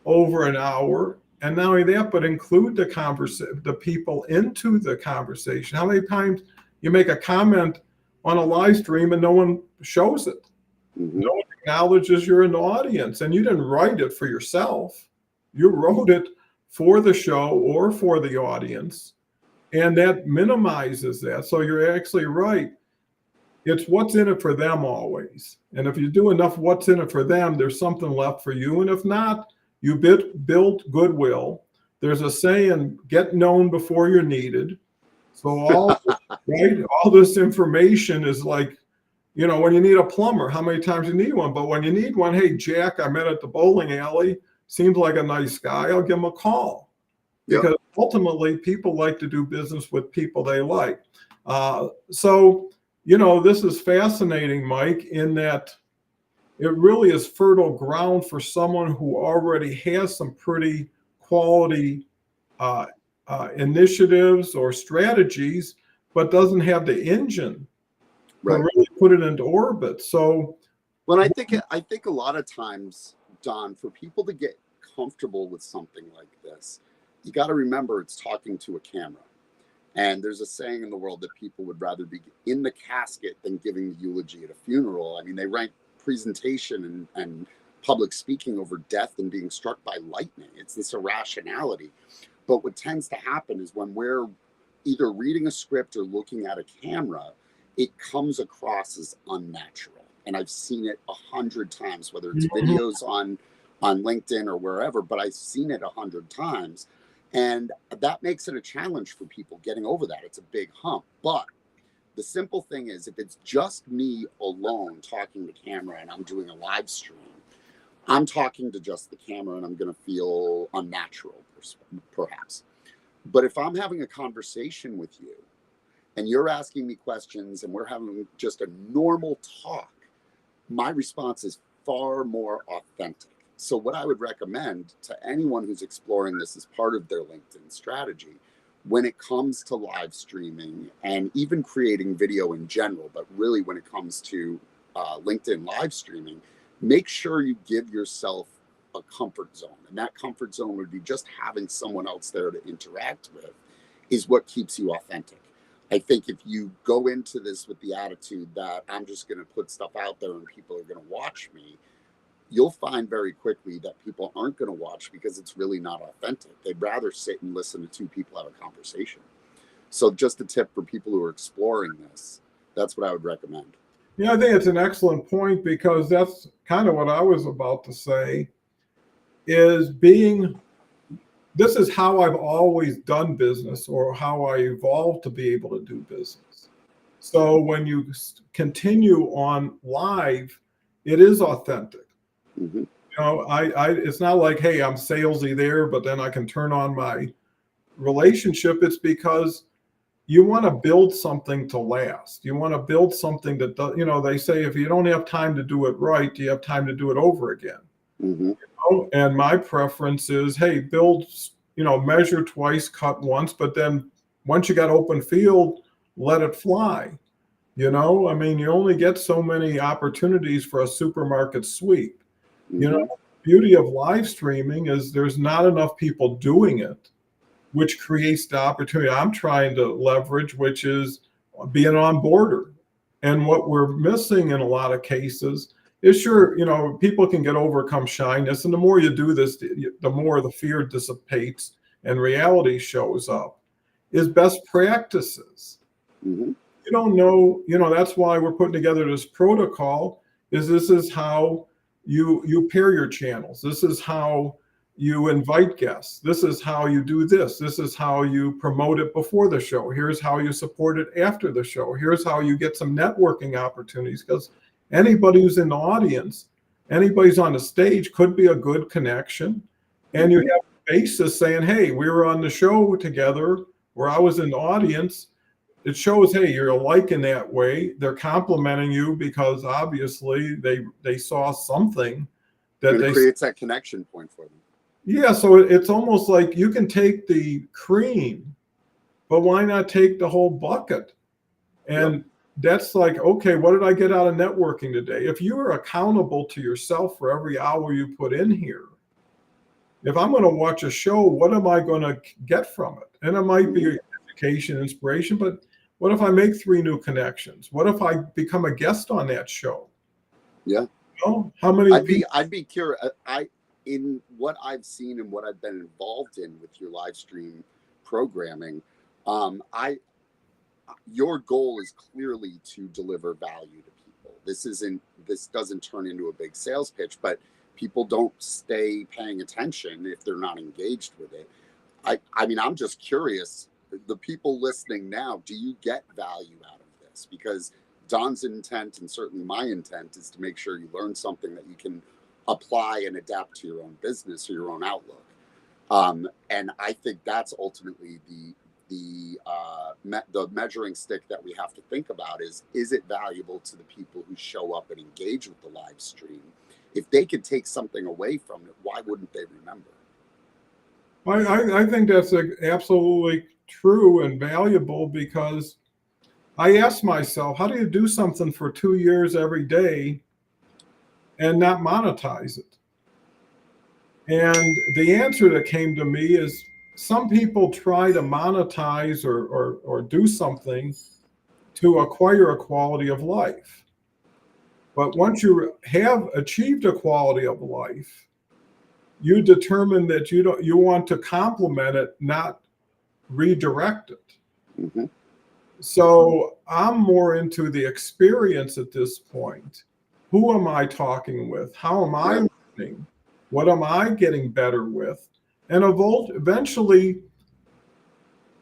[SPEAKER 1] over an hour. And not only that, but include the people into the conversation. How many times you make a comment on a live stream and no one shows it? No one acknowledges you're in the audience, and you didn't write it for yourself. You wrote it for the show or for the audience, and that minimizes that. So you're actually right. It's what's in it for them always. And if you do enough what's in it for them, there's something left for you. And if not, you build goodwill. There's a saying, get known before you're needed. So all this information is like, when you need a plumber, how many times you need one? But when you need one, hey, Jack, I met at the bowling alley, seems like a nice guy, I'll give him a call. Because ultimately, people like to do business with people they like. So this is fascinating, Mike, in that it really is fertile ground for someone who already has some pretty quality initiatives or strategies, but doesn't have the engine to really put it into orbit. So,
[SPEAKER 2] well, I think a lot of times, Don, for people to get comfortable with something like this, you got to remember it's talking to a camera. And there's a saying in the world that people would rather be in the casket than giving the eulogy at a funeral. I mean, they rank presentation and public speaking over death and being struck by lightning. It's this irrationality. But what tends to happen is when we're either reading a script or looking at a camera, it comes across as unnatural. And I've seen it 100 times, whether it's videos on LinkedIn or wherever, but I've seen it 100 times. And that makes it a challenge for people getting over that. It's a big hump. But the simple thing is, if it's just me alone talking to camera and I'm doing a live stream, I'm talking to just the camera and I'm going to feel unnatural, perhaps. But if I'm having a conversation with you and you're asking me questions and we're having just a normal talk, my response is far more authentic. So what I would recommend to anyone who's exploring this as part of their LinkedIn strategy, when it comes to live streaming and even creating video in general, but really when it comes to LinkedIn live streaming, make sure you give yourself a comfort zone. And that comfort zone would be just having someone else there to interact with is what keeps you authentic. I think if you go into this with the attitude that I'm just going to put stuff out there and people are going to watch me, you'll find very quickly that people aren't going to watch because it's really not authentic. They'd rather sit and listen to 2 people have a conversation. So just a tip for people who are exploring this, that's what I would recommend.
[SPEAKER 1] Yeah, I think it's an excellent point, because that's kind of what I was about to say, is being this is how I've always done business, or how I evolved to be able to do business. So when you continue on live, it is authentic.
[SPEAKER 2] Mhm.
[SPEAKER 1] You know, it's not like, hey, I'm salesy there, but then I can turn on my relationship. It's because you want to build something to last. You want to build something that does, you know, they say if you don't have time to do it right, do you have time to do it over again?
[SPEAKER 2] Mhm.
[SPEAKER 1] Oh, and my preference is, hey, build, you know, measure twice, cut once, but then once you got open field, let it fly. You know, I mean, you only get so many opportunities for a supermarket sweep. You know,
[SPEAKER 2] Mhm.
[SPEAKER 1] beauty of live streaming is there's not enough people doing it, which creates the opportunity I'm trying to leverage, which is being on border. And what we're missing in a lot of cases is, sure, you know, people can get overcome shyness. And the more you do this, the more the fear dissipates and reality shows up, is best practices.
[SPEAKER 2] Mhm.
[SPEAKER 1] You don't know, you know, that's why we're putting together this protocol, is this is how you pair your channels. This is how you invite guests. This is how you do this. This is how you promote it before the show. Here's how you support it after the show. Here's how you get some networking opportunities, because anybody who's in the audience, anybody who's on the stage could be a good connection. And you have a basis saying, hey, we were on the show together where I was in the audience. It shows, hey, you're alike in that way. They're complimenting you because obviously they saw something that
[SPEAKER 2] And it
[SPEAKER 1] they,
[SPEAKER 2] creates that connection point for them.
[SPEAKER 1] yeah. So it's almost like you can take the cream, but why not take the whole bucket?
[SPEAKER 2] Yep.
[SPEAKER 1] And that's like, okay, what did I get out of networking today? If you are accountable to yourself for every hour you put in here, if I'm going to watch a show, what am I going to get from it? And it might be education, inspiration, but what if I make 3 new connections? What if I become a guest on that show?
[SPEAKER 2] Yeah.
[SPEAKER 1] You know, how many people?
[SPEAKER 2] I'd be curious. In what I've seen and what I've been involved in with your live stream programming, I your goal is clearly to deliver value to people. This doesn't turn into a big sales pitch, but people don't stay paying attention if they're not engaged with it. I mean, I'm just curious, the people listening now, do you get value out of this? Because Don's intent, and certainly my intent, is to make sure you learn something that you can apply and adapt to your own business or your own outlook. And I think that's ultimately the measuring stick that we have to think about is it valuable to the people who show up and engage with the live stream? If they could take something away from it, why wouldn't they remember?
[SPEAKER 1] I think that's absolutely true and valuable, because I asked myself, how do you do something for 2 years every day and not monetize it? And the answer that came to me is, some people try to monetize or do something to acquire a quality of life. But once you have achieved a quality of life, you determine that you want to complement it, not redirect it.
[SPEAKER 2] Mm-hmm.
[SPEAKER 1] So I'm more into the experience at this point. Who am I talking with? How am I learning? What am I getting better with? And eventually,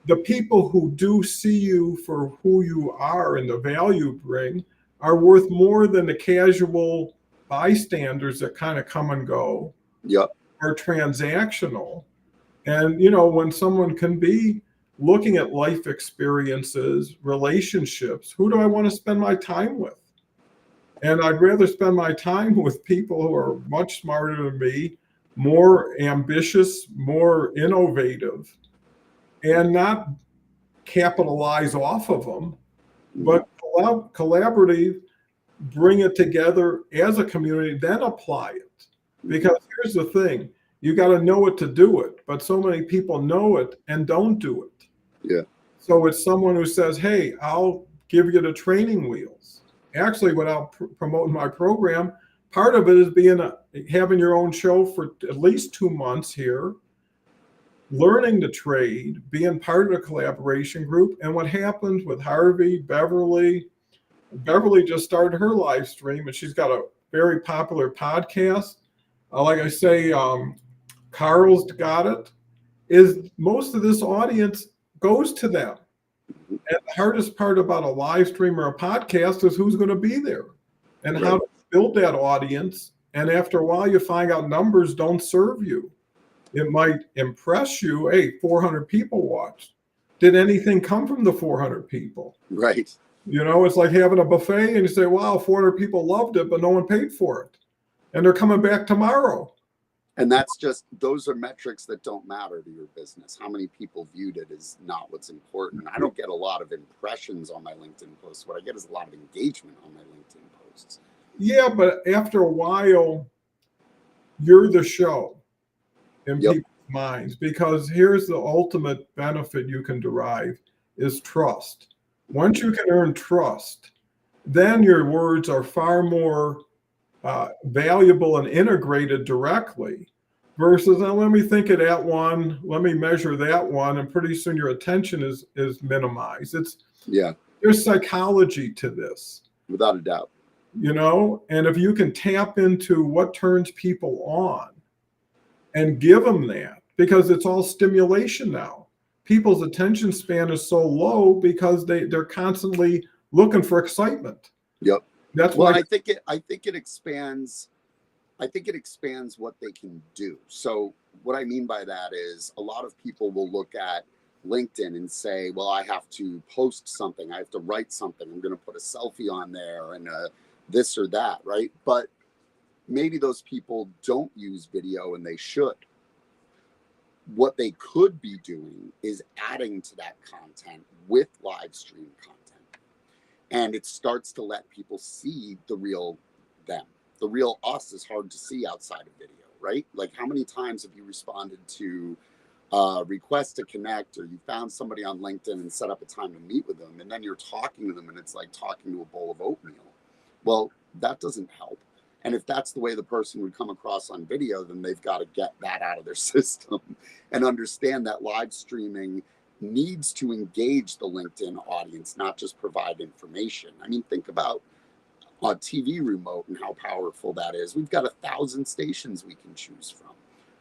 [SPEAKER 1] the people who do see you for who you are and the value you bring are worth more than the casual bystanders that kind of come and go,
[SPEAKER 2] Yep.
[SPEAKER 1] are transactional. And, you know, when someone can be looking at life experiences, relationships, who do I want to spend my time with? And I'd rather spend my time with people who are much smarter than me, more ambitious, more innovative, and not capitalize off of them, but collaborative, bring it together as a community, then apply it. Because here's the thing, you got to know it to do it, but so many people know it and don't do it.
[SPEAKER 2] Yeah.
[SPEAKER 1] So it's someone who says, hey, I'll give you the training wheels. Actually, without promoting my program, part of it is having your own show for at least 2 months here, learning the trade, being part of a collaboration group. And what happens with Harvey, Beverly just started her live stream, and she's got a very popular podcast. Like I say, Carl's got it. is most of this audience goes to them. And the hardest part about a live stream or a podcast is who's going to be there and how
[SPEAKER 2] Right.
[SPEAKER 1] to build that audience. And after a while, you find out numbers don't serve you. It might impress you. Hey, 400 people watched. Did anything come from the 400 people?
[SPEAKER 2] Right.
[SPEAKER 1] You know, it's like having a buffet and you say, wow, 400 people loved it, but no one paid for it. And they're coming back tomorrow.
[SPEAKER 2] And that's just, those are metrics that don't matter to your business. How many people viewed it is not what's important. I don't get a lot of impressions on my LinkedIn posts. What I get is a lot of engagement on my LinkedIn posts.
[SPEAKER 1] Yeah, but after a while, you're the show in
[SPEAKER 2] Yep.
[SPEAKER 1] people's minds, because here's the ultimate benefit you can derive is trust. Once you can earn trust, then your words are far more valuable and integrated directly versus let me think of that one, let me measure that one, and pretty soon your attention is minimized.
[SPEAKER 2] Yeah,
[SPEAKER 1] There's psychology to this,
[SPEAKER 2] without a doubt.
[SPEAKER 1] you know, and if you can tap into what turns people on and give them that, because it's all stimulation now. People's attention span is so low because they're constantly looking for excitement.
[SPEAKER 2] Yep.
[SPEAKER 1] That's
[SPEAKER 2] Well,
[SPEAKER 1] why
[SPEAKER 2] I think it expands. I think it expands what they can do. So what I mean by that is a lot of people will look at LinkedIn and say, well, I have to post something. I have to write something. I'm going to put a selfie on there and this or that, right? But maybe those people don't use video and they should. What they could be doing is adding to that content with live stream content. And it starts to let people see the real them. The real us is hard to see outside of video, right? Like, how many times have you responded to request to connect, or you found somebody on LinkedIn and set up a time to meet with them, and then you're talking to them and it's like talking to a bowl of oatmeal? Well, that doesn't help. And if that's the way the person would come across on video, then they've got to get that out of their system and understand that live streaming needs to engage the LinkedIn audience, not just provide information. I mean, think about a TV remote and how powerful that is. We've got 1,000 stations we can choose from.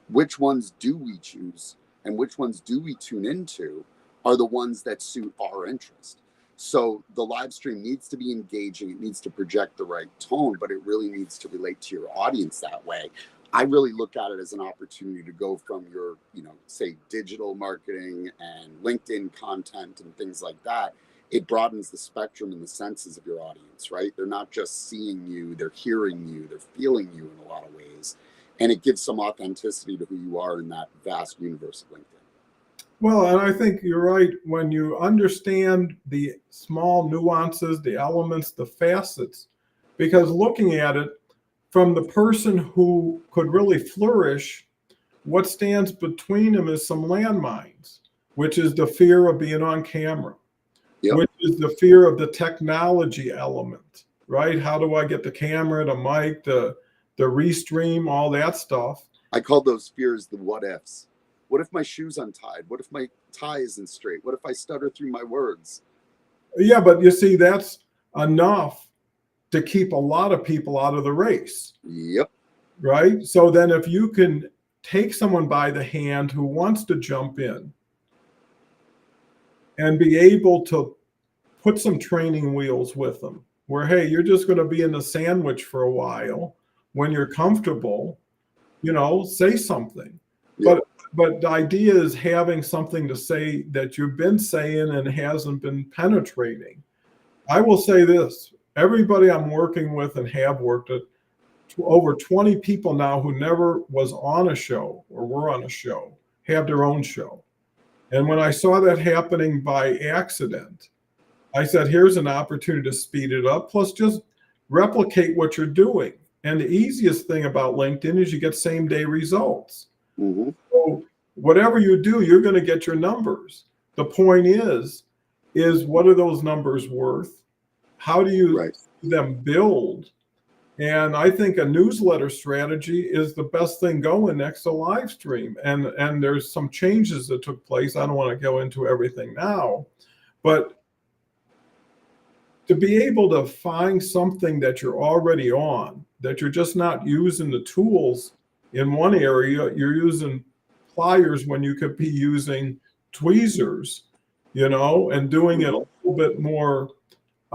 [SPEAKER 2] Which ones do we choose and which ones do we tune into are the ones that suit our interest. So the live stream needs to be engaging. It needs to project the right tone, but it really needs to relate to your audience that way. I really look at it as an opportunity to go from your, say digital marketing and LinkedIn content and things like that. It broadens the spectrum and the senses of your audience, right? They're not just seeing you, they're hearing you, they're feeling you in a lot of ways. And it gives some authenticity to who you are in that vast universe of LinkedIn.
[SPEAKER 1] Well, and I think you're right. When you understand the small nuances, the elements, the facets, because looking at it from the person who could really flourish, what stands between them is some landmines, which is the fear of being on camera,
[SPEAKER 2] Yep.
[SPEAKER 1] which is the fear of the technology element, right? How do I get the camera, the mic, the restream, all that stuff?
[SPEAKER 2] I call those fears the what ifs. What if my shoe's untied? What if my tie isn't straight? What if I stutter through my words?
[SPEAKER 1] Yeah, but you see, that's enough to keep a lot of people out of the race,
[SPEAKER 2] Yep.
[SPEAKER 1] right? So then if you can take someone by the hand who wants to jump in and be able to put some training wheels with them where, hey, you're just going to be in the sandwich for a while. When you're comfortable, say something.
[SPEAKER 2] Yep.
[SPEAKER 1] But the idea is having something to say that you've been saying and hasn't been penetrating. I will say this, everybody I'm working with and have worked at, over 20 people now who never was on a show or were on a show, have their own show. And when I saw that happening by accident, I said, here's an opportunity to speed it up, plus just replicate what you're doing. And the easiest thing about LinkedIn is you get same day results.
[SPEAKER 2] Mm-hmm.
[SPEAKER 1] So whatever you do, you're going to get your numbers. The point is what are those numbers worth? How do you see them build? And I think a newsletter strategy is the best thing going next to live stream. And there's some changes that took place. I don't want to go into everything now, but to be able to find something that you're already on, that you're just not using the tools in one area, you're using pliers when you could be using tweezers, and doing it a little bit more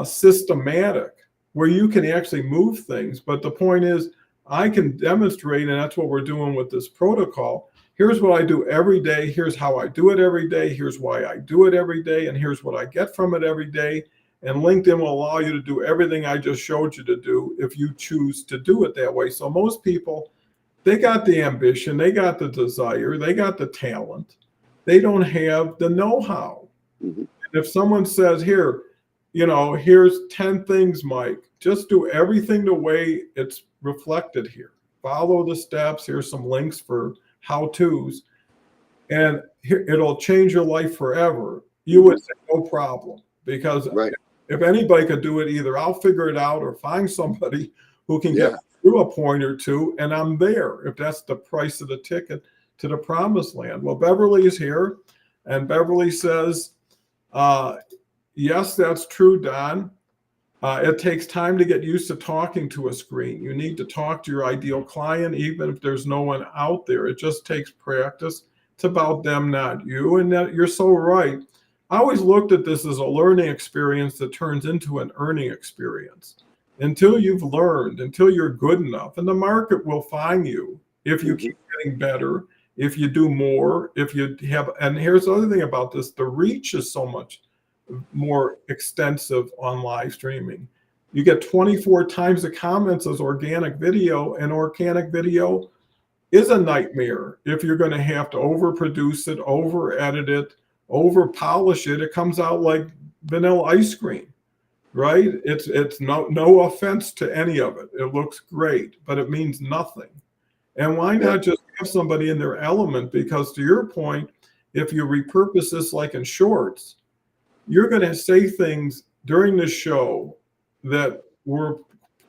[SPEAKER 1] systematic, where you can actually move things. But the point is, I can demonstrate, and that's what we're doing with this protocol. Here's what I do every day. Here's how I do it every day. Here's why I do it every day. And here's what I get from it every day. And LinkedIn will allow you to do everything I just showed you to do if you choose to do it that way. So most people, they got the ambition, they got the desire, they got the talent. They don't have the know-how.
[SPEAKER 2] Mhm.
[SPEAKER 1] And if someone says, here's 10 things, Mike, just do everything the way it's reflected here. Follow the steps. Here's some links for how-tos. And it'll change your life forever. You would say, no problem. Because
[SPEAKER 2] Right.
[SPEAKER 1] if anybody could do it, either I'll figure it out or find somebody who can get
[SPEAKER 2] Yeah.
[SPEAKER 1] through a point or two, and I'm there, if that's the price of the ticket to the promised land. Well, Beverly is here, and Beverly says, yes, that's true, Don. It takes time to get used to talking to a screen. You need to talk to your ideal client, even if there's no one out there. It just takes practice. It's about them, not you. And that, you're so right. I always looked at this as a learning experience that turns into an earning experience. Until you've learned, until you're good enough, and the market will find you if you keep getting better, if you do more, if you have, and here's the other thing about this, the reach is so much more extensive on live streaming. You get 24 times the comments as organic video, and organic video is a nightmare if you're going to have to overproduce it, over edit it, over polish it. It comes out like vanilla ice cream, right? It's no offense to any of it. It looks great, but it means nothing. And why not just have somebody in their element? Because to your point, if you repurpose this like in shorts, you're going to say things during the show that were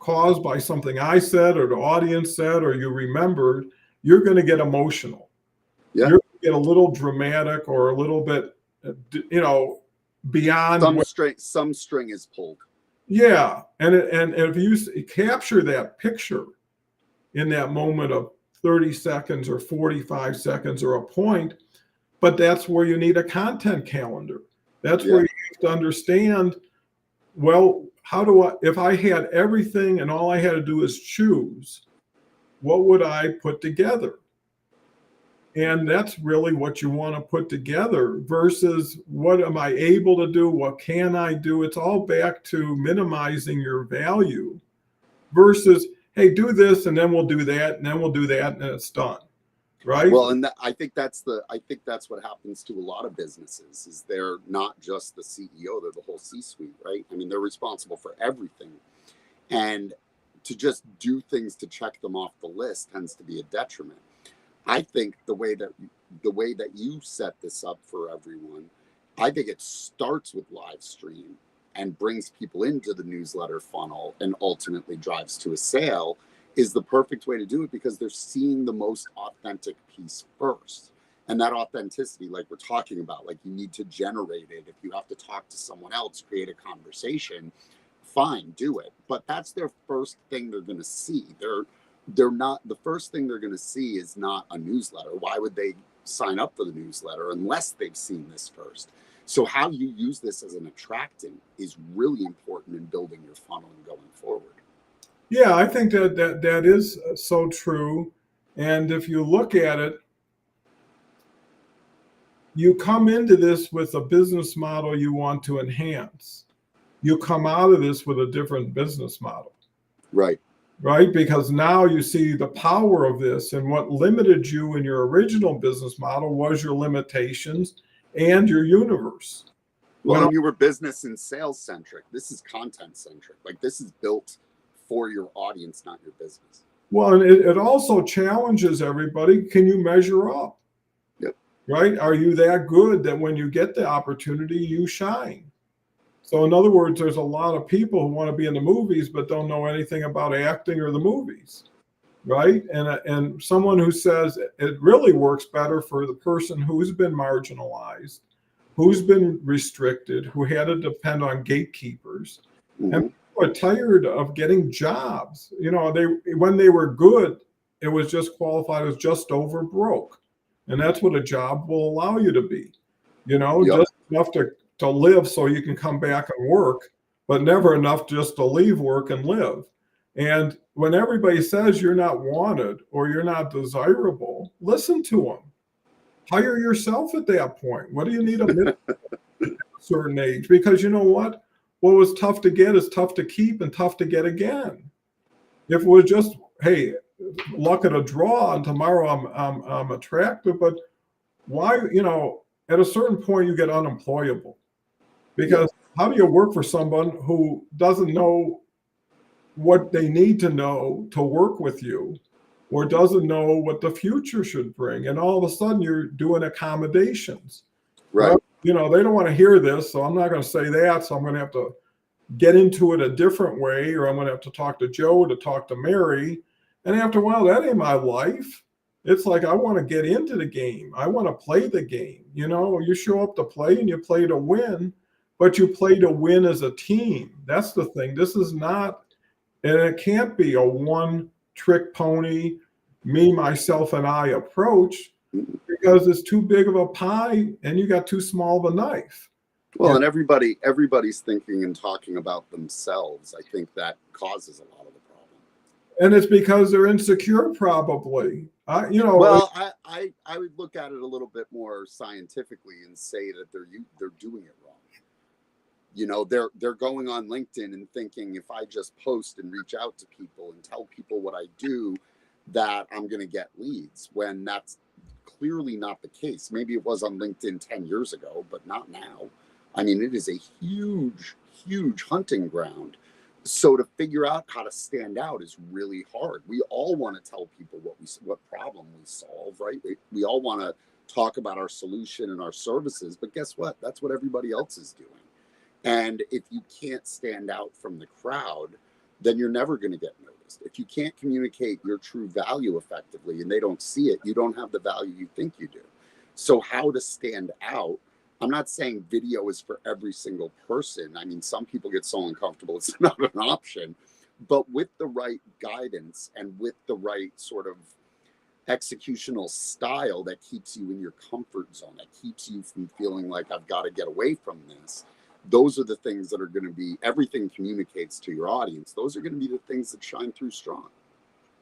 [SPEAKER 1] caused by something I said or the audience said or you remembered. You're going to get emotional.
[SPEAKER 2] Yeah.
[SPEAKER 1] You're going to get a little dramatic or a little bit, beyond.
[SPEAKER 2] Some string is pulled.
[SPEAKER 1] Yeah. And if you capture that picture in that moment of 30 seconds or 45 seconds or a point, but that's where you need a content calendar. That's where you have to understand, well, if I had everything and all I had to do is choose, what would I put together? And that's really what you want to put together versus what am I able to do? What can I do? It's all back to minimizing your value versus, hey, do this and then we'll do that and then we'll do that and then it's done. Right.
[SPEAKER 2] Well, and I think that's what happens to a lot of businesses is they're not just the CEO, they're the whole C-suite, right? I mean, they're responsible for everything. And to just do things to check them off the list tends to be a detriment. I think the way that you set this up for everyone, I think it starts with live stream and brings people into the newsletter funnel and ultimately drives to a sale is the perfect way to do it because they're seeing the most authentic piece first. And that authenticity, like we're talking about, like you need to generate it. If you have to talk to someone else, create a conversation, fine, do it. But that's their first thing they're going to see. They're not, the first thing they're going to see is not a newsletter. Why would they sign up for the newsletter unless they've seen this first? So how you use this as an attractant is really important in building your funnel and going forward.
[SPEAKER 1] Yeah, I think that is so true. And if you look at it, you come into this with a business model you want to enhance. You come out of this with a different business model.
[SPEAKER 2] Right.
[SPEAKER 1] Right? Because now you see the power of this, and what limited you in your original business model was your limitations and your universe.
[SPEAKER 2] Well, you were business and sales centric. This is content centric. Like this is built for your audience, not your business.
[SPEAKER 1] Well, and it also challenges everybody. Can you measure up?
[SPEAKER 2] Yep.
[SPEAKER 1] Right? Are you that good that when you get the opportunity, you shine? So in other words, there's a lot of people who want to be in the movies, but don't know anything about acting or the movies. Right? And someone who says it really works better for the person who's been marginalized, who's been restricted, who had to depend on gatekeepers.
[SPEAKER 2] Mm-hmm.
[SPEAKER 1] And people are tired of getting jobs. When they were good, it was just qualified as just over broke. And that's what a job will allow you to be,
[SPEAKER 2] Yep.
[SPEAKER 1] just enough to live so you can come back and work, but never enough just to leave work and live. And when everybody says you're not wanted or you're not desirable, listen to them. Hire yourself at that point. What do you need a minute at a certain age? Because you know what? What was tough to get is tough to keep and tough to get again. If it was just, hey, luck at a draw and tomorrow I'm attractive, but why, at a certain point you get unemployable. Because how do you work for someone who doesn't know what they need to know to work with you, or doesn't know what the future should bring? And all of a sudden you're doing accommodations.
[SPEAKER 2] Right.
[SPEAKER 1] Well, they don't want to hear this, so I'm not going to say that. So I'm going to have to get into it a different way, or I'm going to have to talk to Joe to talk to Mary. And after a while, that ain't my life. It's like, I want to get into the game. I want to play the game. You show up to play and you play to win, but you play to win as a team. That's the thing. This is not, and it can't be a one-trick pony, me, myself, and I approach, because it's too big of a pie and you got too small of a knife.
[SPEAKER 2] Well, and everybody's thinking and talking about themselves. I think that causes a lot of the problem.
[SPEAKER 1] And it's because they're insecure, probably.
[SPEAKER 2] Well, I would look at it a little bit more scientifically and say that they're doing it wrong. They're going on LinkedIn and thinking, if I just post and reach out to people and tell people what I do, that I'm going to get leads, when that's clearly not the case. Maybe it was on LinkedIn 10 years ago, but not now. I mean, it is a huge, huge hunting ground. So to figure out how to stand out is really hard. We all want to tell people what problem we solve, right? We all want to talk about our solution and our services, but guess what? That's what everybody else is doing. And if you can't stand out from the crowd, then you're never going to get noticed. If you can't communicate your true value effectively and they don't see it, you don't have the value you think you do. So how to stand out? I'm not saying video is for every single person. I mean, some people get so uncomfortable, it's not an option. But with the right guidance and with the right sort of executional style that keeps you in your comfort zone, that keeps you from feeling like I've got to get away from this, those are the things that are going to be, everything communicates to your audience. Those are going to be the things that shine through strong.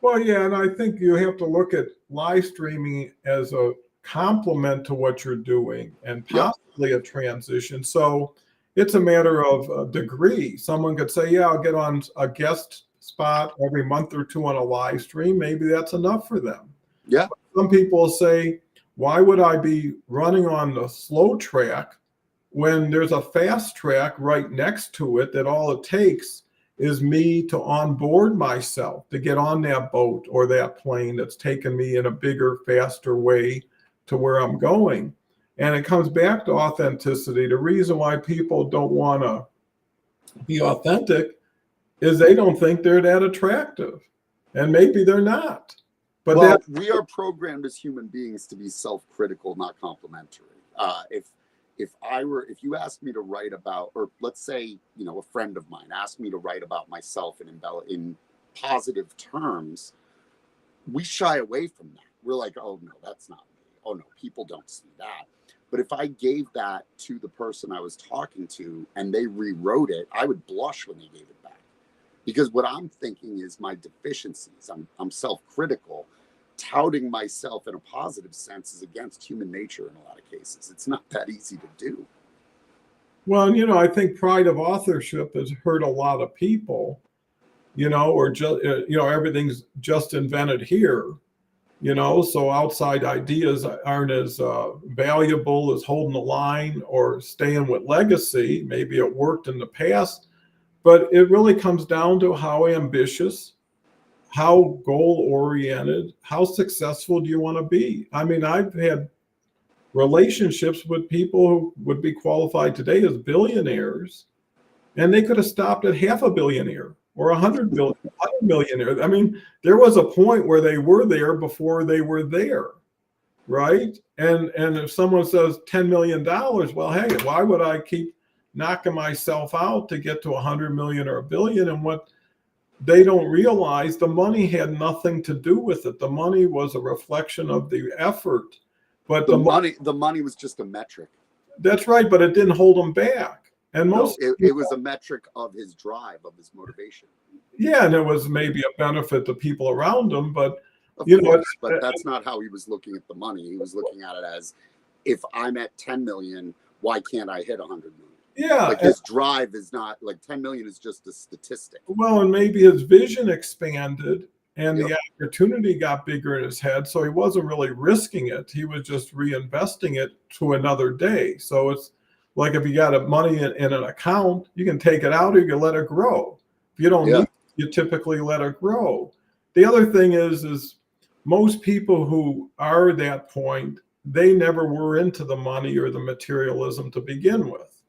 [SPEAKER 1] Well, yeah, and I think you have to look at live streaming as a complement to what you're doing and possibly a transition. So it's a matter of degree. Someone could say, yeah, I'll get on a guest spot every month or two on a live stream. Maybe that's enough for them.
[SPEAKER 2] Yeah.
[SPEAKER 1] Some people say, why would I be running on the slow track when there's a fast track right next to it, that all it takes is me to onboard myself, to get on that boat or that plane that's taken me in a bigger, faster way to where I'm going. And it comes back to authenticity. The reason why people don't want to be authentic is they don't think they're that attractive. And maybe they're not. But
[SPEAKER 2] well, we are programmed as human beings to be self-critical, not complimentary. If you asked me to write about, or let's say, a friend of mine asked me to write about myself in positive terms, we shy away from that. We're like, oh no, that's not me. Oh no, people don't see that. But if I gave that to the person I was talking to and they rewrote it, I would blush when they gave it back. Because what I'm thinking is my deficiencies. I'm self-critical. Touting myself in a positive sense is against human nature in a lot of cases. It's not that easy to do.
[SPEAKER 1] Well, and I think pride of authorship has hurt a lot of people, or just, everything's just invented here, so outside ideas aren't as valuable as holding the line or staying with legacy. Maybe it worked in the past, but it really comes down to how ambitious, how goal-oriented, how successful do you want to be? I mean, I've had relationships with people who would be qualified today as billionaires, and they could have stopped at half a billionaire or 100 millionaire. I mean, there was a point where they were there before they were there, right? And if someone says $10 million, well, hey, why would I keep knocking myself out to get to 100 million or a billion? And what they don't realize, the money had nothing to do with it. The money was a reflection of the effort. But
[SPEAKER 2] the money was just a metric.
[SPEAKER 1] That's right, but it didn't hold him back. And most
[SPEAKER 2] it was a metric of his drive, of his motivation.
[SPEAKER 1] Yeah, and it was maybe a benefit to people around him, but
[SPEAKER 2] Of
[SPEAKER 1] you know,
[SPEAKER 2] course, but that's not how he was looking at the money. He was looking at it as, if I'm at 10 million, why can't I hit 100 million?
[SPEAKER 1] yeah,
[SPEAKER 2] Like his drive is not, like 10 million is just a statistic.
[SPEAKER 1] well, and maybe his vision expanded and
[SPEAKER 2] Yep.
[SPEAKER 1] the opportunity got bigger in his head, so he wasn't really risking it. He was just reinvesting it to another day. So it's like if you got money in an account, you can take it out or you can let it grow. If you don't
[SPEAKER 2] Yeah.
[SPEAKER 1] need it, you typically let it grow. The other thing is most people who are at that point, they never were into the money or the materialism to begin with.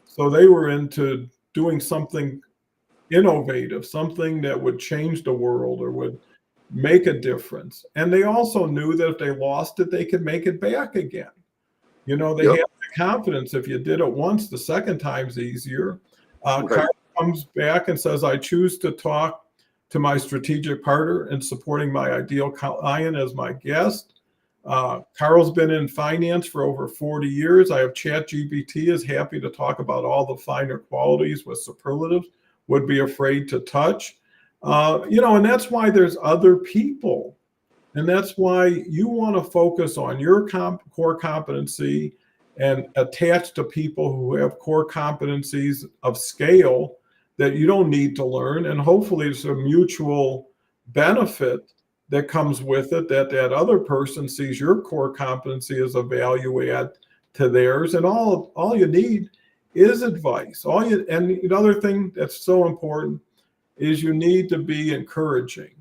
[SPEAKER 1] So they were into doing something innovative, something that would change the world or would make a difference. And they also knew that if they lost it, they could make it back again. You know, they
[SPEAKER 2] Yep.
[SPEAKER 1] had the confidence if you did it once, the second time's easier.
[SPEAKER 2] Right.
[SPEAKER 1] Carl comes back and says, I choose to talk to my strategic partner in supporting my ideal client as my guest. Carl's been in finance for over 40 years. I have ChatGPT is happy to talk about all the finer qualities with superlatives, would be afraid to touch. You know, and that's why there's other people. And that's why you want to focus on your core competency and attach to people who have core competencies of scale that you don't need to learn. And hopefully it's a mutual benefit that comes with it, that that other person sees your core competency as a value add to theirs. And all you need is advice. And the other thing that's so important is you need to be encouraging.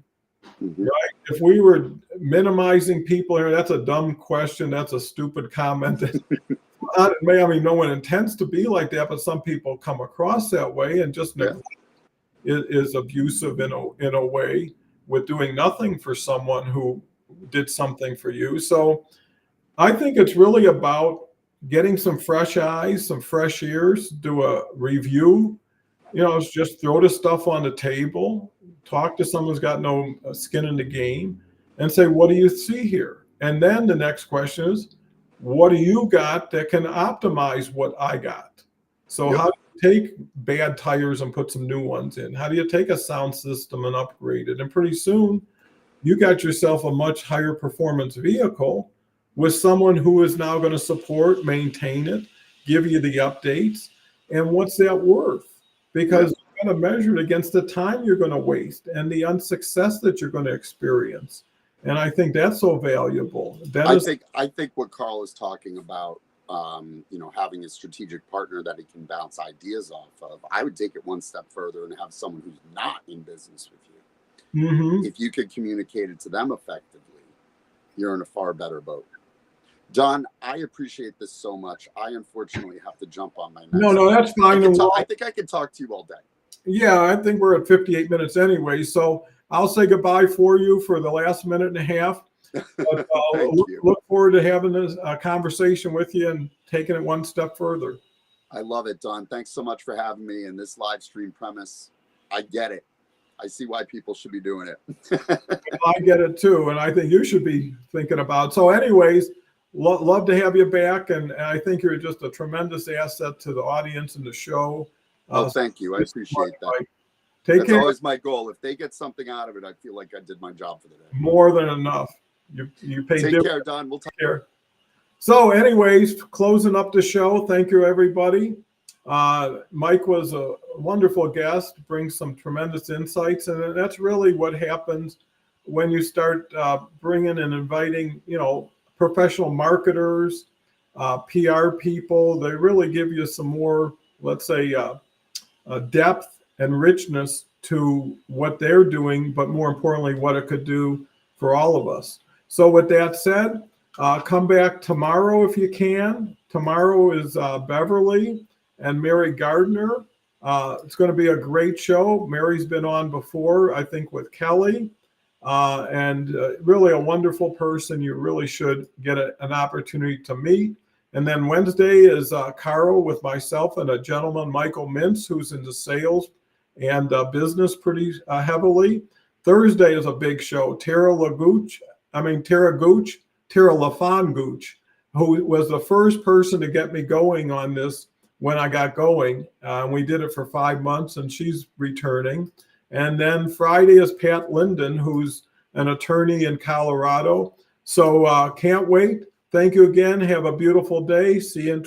[SPEAKER 2] Mhm.
[SPEAKER 1] Right? If we were minimizing people here, that's a dumb question. That's a stupid comment. I mean, no one intends to be like that, but some people come across that way, and just
[SPEAKER 2] Yeah.
[SPEAKER 1] is abusive in a way with doing nothing for someone who did something for you. So I think it's really about getting some fresh eyes, some fresh ears, do a review. You know, it's just throw the stuff on the table, talk to someone who's got no skin in the game, and say, what do you see here? And then the next question is, what do you got that can optimize what I got? So
[SPEAKER 2] Yep.
[SPEAKER 1] how do you take bad tires and put some new ones in? How do you take a sound system and upgrade it? And pretty soon you got yourself a much higher performance vehicle with someone who is now going to support, maintain it, give you the updates. And what's that worth? Because you're going to measure it against the time you're going to waste and the unsuccess that you're going to experience. And I think that's so valuable.
[SPEAKER 2] I think what Carl is talking about, you know, having a strategic partner that he can bounce ideas off of. I would take it one step further and have someone who's not in business with you.
[SPEAKER 1] Mhm.
[SPEAKER 2] If you could communicate it to them effectively, you're in a far better boat. Don, I appreciate this so much. I unfortunately have to jump on my next.
[SPEAKER 1] No, that's fine.
[SPEAKER 2] I think I could talk to you all day.
[SPEAKER 1] Yeah, I think we're at 58 minutes anyway. So I'll say goodbye for you for the last minute and a half. But look forward to having this conversation with you and taking it one step further.
[SPEAKER 2] I love it, Don. Thanks so much for having me in this live stream premise. I get it. I see why people should be doing it.
[SPEAKER 1] I get it too. And I think you should be thinking about. So anyways, love to have you back. And I think you're just a tremendous asset to the audience and the show.
[SPEAKER 2] Oh, thank you. I appreciate that.
[SPEAKER 1] Take
[SPEAKER 2] That's
[SPEAKER 1] care.
[SPEAKER 2] always my goal. If they get something out of it, I feel like I did my job for the day.
[SPEAKER 1] More than enough. You pay
[SPEAKER 2] Take care, Don. We'll talk.
[SPEAKER 1] Care. So anyways, closing up the show. Thank you, everybody. Mike was a wonderful guest, brings some tremendous insights. And that's really what happens when you start bringing and inviting, you know, professional marketers, PR people. They really give you some more, let's say, depth and richness to what they're doing, but more importantly, what it could do for all of us. So with that said, come back tomorrow if you can. Tomorrow is Beverly and Mary Gardner. It's going to be a great show. Mary's been on before, I think, with Kelly, and really a wonderful person. You really should get an opportunity to meet. And then Wednesday is Carl with myself and a gentleman, Michael Mintz, who's into sales and business pretty heavily. Thursday is a big show. Tara LaFon Gooch who was the first person to get me going on this when I got going. We did it for 5 months, and she's returning. And then Friday is Pat Linden, who's an attorney in Colorado. So can't wait. Thank you again. Have a beautiful day. See you in